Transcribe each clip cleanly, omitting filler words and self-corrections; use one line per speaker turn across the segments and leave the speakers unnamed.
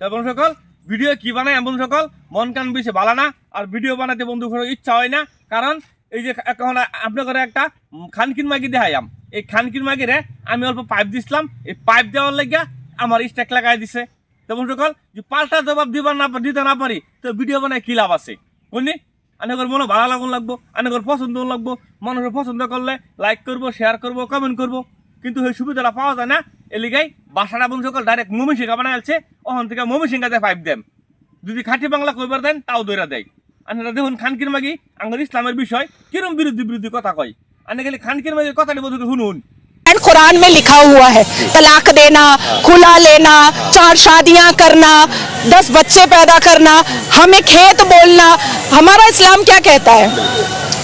বন্ধু সকল ভিডিও কি বানায় বন্ধু সকল মন কান বেশি ভালো না আর ভিডিও বানাতে বন্ধু ইচ্ছা হয় না কারণ এই যে এখন আপনাদের একটা খানকিন মাগি দেখাইলাম এই খানকিন মাগিরে আমি অল্প পাইপ দিছিলাম এই পাইপ দেওয়ার লাগিয়া আমার স্ট্যাক লাগাই দিছে তো বন্ধু সকল যে পাল্টা জবাব দিতে না পারি তো ভিডিও বানায় কি লাভ আছে বুঝলি আনেগর মনে ভালো লাগুন লাগবো আনেগর পছন্দ লাগবো মানুষের পছন্দ করলে লাইক করবো শেয়ার করবো কমেন্ট করবো কিন্তু এই সুবিধাটা পাওয়া যায় না এলিগাই বাসাটা বন্ধু সকল ডাইরেক্ট মমিসিংহা বানাই আছে ওখান থেকে মমিসিংহাতে পাইপ দেন যদি খাঁটি বাংলা কইবার দেন তাও দইরা দেয় আপনারা দেখুন খানকির মাগি আঙ্গর ইসলামের বিষয় কিরম বিরোধী কথা কয় আনে গেলে খানকির মাগির কথাটা বন্ধু শুনুন
कुरान में लिखा हुआ है तलाक देना, खुला लेना, 4 शादियां करना, 10 बच्चे पैदा करना, हमें खेत बोलना। हमारा इस्लाम क्या कहता है?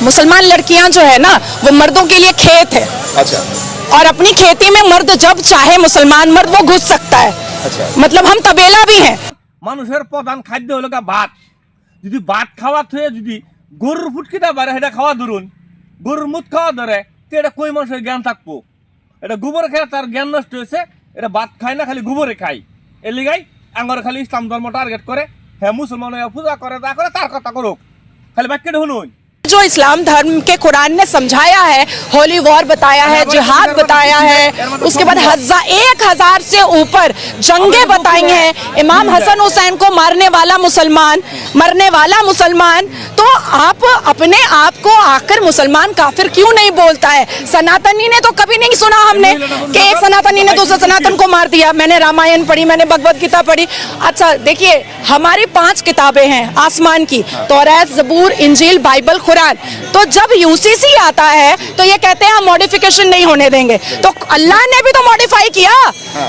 मुसलमान लड़कियां जो है ना वो मर्दों के लिए खेत है।
अच्छा।
और अपनी खेती में मर्द जब चाहे मुसलमान मर्द वो घुस सकता है।
अच्छा।
मतलब हम तबेला भी हैं।
মানুষের প্রধান খাদ্য হলো ভাত যদি ভাত খাওয়া থয়ে যদি গরুর ফুটকিটা বাড়ে সেটা খাওয়া ধরুন গরুর মুখ খাওয়া ধরে তো এটা কই মানুষের জ্ঞান থাকবো এটা গোবর খেয়ে তার জ্ঞান নষ্ট হয়েছে এটা ভাত খায় না খালি গোবরে খায় এর লিগাই আঙ্গর খালি ইসলাম ধর্ম টার্গেট করে হ্যাঁ মুসলমান পূজা করে তা করে তার কথা করুক খালি বাক্যটা শুনুন
जो इस्लाम धर्म के कुरान ने समझाया है, होली वॉर बताया है, जिहाद बताया है, उसके बाद 1000 से ऊपर जंगें बताई हैं, इमाम हसन हुसैन को मरने वाला मुसलमान तो आप अपने आप को आकर मुसलमान काफिर क्यों नहीं बोलता है? सनातनी ने तो कभी नहीं सुना हमने कि एक सनातनी ने दूसरे सनातन को मार दिया। मैंने रामायण पढ़ी, मैंने भगवत गीता पढ़ी। अच्छा देखिए हमारी 5 किताबें हैं आसमान की, तौरात, ज़बूर, इंजील, बाइबल, कुरान। तो जब यूसीसी आता है तो ये कहते हैं हम मॉडिफिकेशन नहीं होने देंगे। तो अल्लाह ने भी तो मॉडिफाई किया,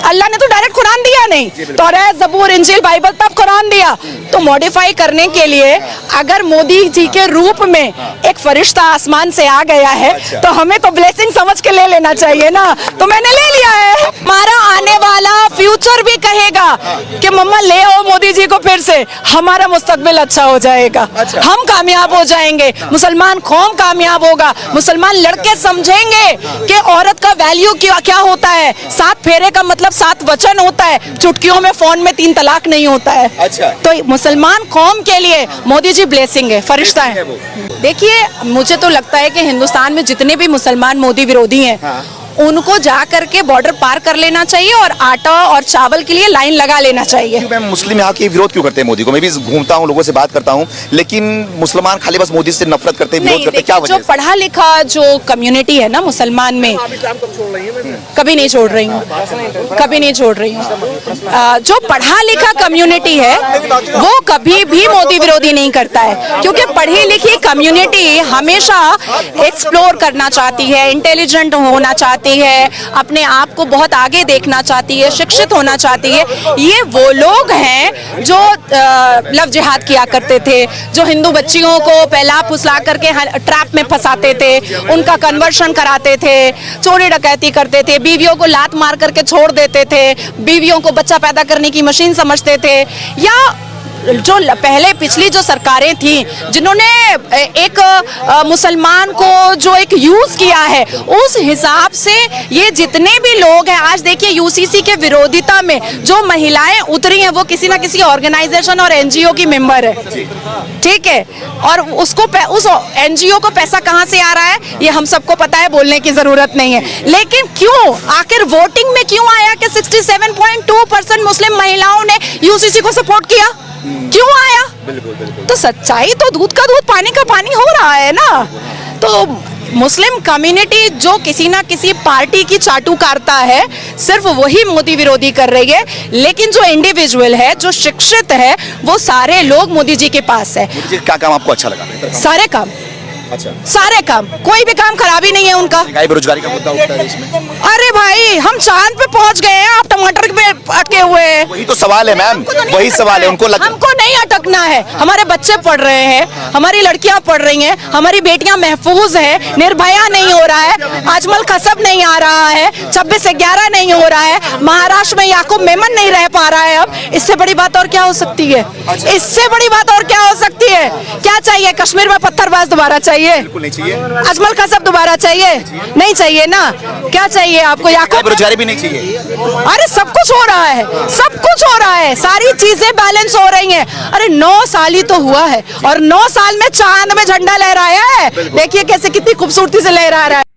अल्लाह ने तो डायरेक्ट कुरान दिया नहीं, तौरात, ज़बूर, इंजील, बाइबल तब कुरान दिया। तो मॉडिफाई करने के लिए अगर मोदी जी के रूप में एक फरिश्ता आसमान से आ गया है तो हमें तो ब्लेसिंग समझ के ले लेना चाहिए ना। तो मैंने ले लिया है। हमारा आने वाला फ्यूचर भी कहेगा कि मम्मा ले आओ मोदी जी को फिर से, हमारा मुस्तकबिल अच्छा हो जाएगा, हम कामयाब हो जाएंगे, मुसलमान कौम कामयाब होगा, मुसलमान लड़के समझेंगे कि औरत का वैल्यू क्या होता है। 7 फेरे का मतलब 7 वचन होता है, चुटकियों में फोन में 3 तलाक नहीं होता है।
अच्छा।
तो मुसलमान कौम के लिए मोदी जी ब्लेसिंग है, फरिश्ता है। देखिए मुझे तो लगता है कि हिंदुस्तान में जितने भी मुसलमान मोदी विरोधी हैं उनको जा करके बॉर्डर पार कर लेना चाहिए और आटा और चावल के लिए लाइन लगा लेना चाहिए।
मैम मुस्लिम यहाँ के विरोध क्यों करते हैं मोदी को? मैं भी घूमता हूँ, लोगों से बात करता हूँ, लेकिन मुसलमान खाली बस मोदी से नफरत करते हैं, विरोध करते हैं, क्या वजह?
जो पढ़ा लिखा जो कम्युनिटी है ना मुसलमान में, कभी नहीं छोड़ रही हूँ, कभी नहीं छोड़ रही हूँ। जो पढ़ा लिखा कम्युनिटी है वो कभी भी मोदी विरोधी नहीं करता है, क्योंकि पढ़ी लिखी कम्युनिटी हमेशा एक्सप्लोर करना चाहती है, इंटेलिजेंट होना चाहती है, अपने आप को बहुत आगे देखना चाहती है, शिक्षित होना चाहती है। ये वो लोग हैं जो लव जिहाद किया करते थे, जो हिंदू बच्चियों को पहला फुसला करके ट्रैप में फंसाते थे, उनका कन्वर्शन कराते थे, चोरी डकैती करते थे, बीवियों को लात मार करके छोड़ देते थे, बीवियों को बच्चा पैदा करने की मशीन समझते थे। या जो पहले पिछली जो सरकारें थी जिन्होंने एक मुसलमान को जो एक यूज किया है, उस हिसाब से ये जितने भी लोग हैं आज देखिए यूसीसी के विरोधिता में जो महिलाएं उतरी हैं वो किसी ना किसी ऑर्गेनाइजेशन और एनजीओ की मेंबर है, ठीक है। और उसको उस एनजीओ को पैसा कहां से आ रहा है ये हम सबको पता है, बोलने की जरूरत नहीं है। लेकिन क्यों आखिर वोटिंग में क्यों आया कि 67.2% मुस्लिम महिलाओं ने यूसीसी को सपोर्ट किया? क्यों आया?
बिल्कुल बिल्कुल।
तो सच्चाई तो दूध का दूध पानी का पानी हो रहा है ना। तो मुस्लिम कम्युनिटी जो किसी ना किसी पार्टी की चाटुकारिता है सिर्फ वही मोदी विरोधी कर रही है, लेकिन जो इंडिविजुअल है जो शिक्षित है वो सारे लोग मोदी जी के पास है।
मोदी जी का क्या काम आपको अच्छा लगा?
सारे काम,
अच्छा
सारे काम, कोई भी काम खराब ही नहीं है उनका।
बेरोजगारी का मुद्दा उठता है इसमें।
अरे भाई हम चांद पे पहुंच गए हैं, आप टमाटर पे अटके हुए हैं।
वही तो सवाल है मैम, वही सवाल है।
हमको नहीं अटकना है, हमारे बच्चे पढ़ रहे हैं, हमारी लड़कियां पढ़ रही हैं, हमारी बेटियां महफूज है, निर्भया नहीं हो रहा है, अजमल कसब नहीं आ रहा है, 26/11 नहीं हो रहा है, महाराष्ट्र में याकूब मेमन नहीं रह पा रहा है। अब इससे बड़ी बात और क्या हो सकती है? इससे बड़ी बात और क्या हो सकती है? क्या चाहिए? कश्मीर में पत्थरबाज दोबारा चाहिए। चाहिए?
बिल्कुल नहीं चाहिए।
अजमल कसब दोबारा चाहिए? नहीं चाहिए ना। क्या चाहिए आपको? याकूब?
बेरोजगारी भी नहीं चाहिए।
अरे सब कुछ हो रहा है, सब कुछ हो रहा है, सारी चीजें बैलेंस हो रही हैं। अरे 9 साल ही तो हुआ है और 9 साल में चांद में झंडा लहराया है। देखिए कैसे कितनी खूबसूरती से लहरा रहा है।